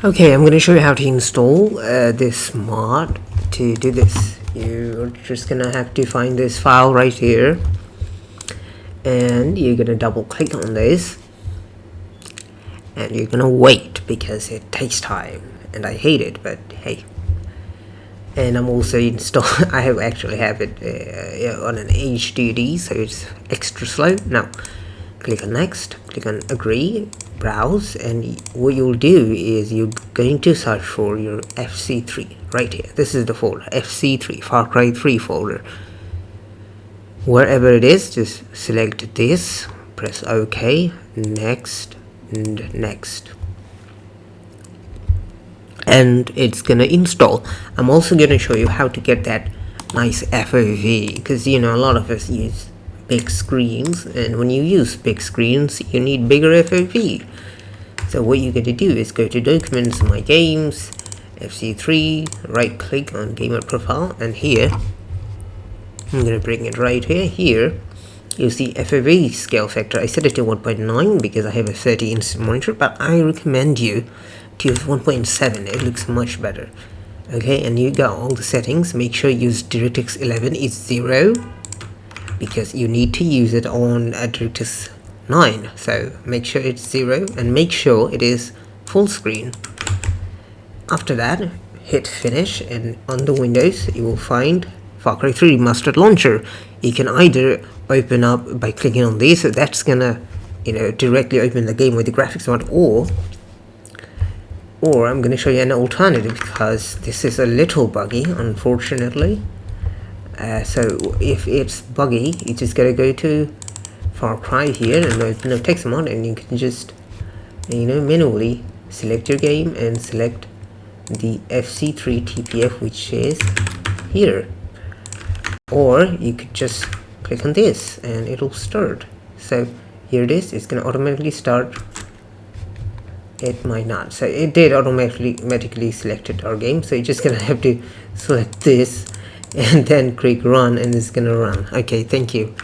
Okay, I'm going to show you how to install this mod. To do this, you're just going to have to find this file right here, and you're going to double click on this, and you're going to wait because it takes time, and I hate it, but hey. And I'm also I actually have it on an HDD, so it's extra slow. Now click on next, click on agree, browse, and what you'll do is you're going to search for your FC3 right here. This is the folder, FC3, Far Cry 3 folder. Wherever it is, just select this, press OK, next, and next, and it's gonna install. I'm also gonna show you how to get that nice FOV, because a lot of us use big screens, and when you use big screens you need bigger FOV. So what you're going to do is go to documents, my games, FC3, right click on gamer profile, and here I'm going to bring it right here you see FOV scale factor. I set it to 1.9 because I have a 30-inch monitor, but I recommend you to use 1.7. it looks much better. Okay, and you got all the settings. Make sure you use DirectX 11 is 0, because you need to use it on DirectX 9, so make sure it's 0, and make sure it is full screen. After that, hit finish, and on the Windows you will find Far Cry 3 Remastered Launcher. You can either open up by clicking on this, so that's gonna directly open the game with the graphics mod, or I'm gonna show you an alternative, because this is a little buggy, unfortunately. So if it's buggy, you just gotta go to Far Cry here and open up text mod, and you can just manually select your game and select the FC3 TPF, which is here, or you could just click on this and it'll start. So here it is, it's gonna automatically start. It might not, so it did automatically selected our game, so you're just gonna have to select this and then click run, and it's gonna run. Okay, thank you.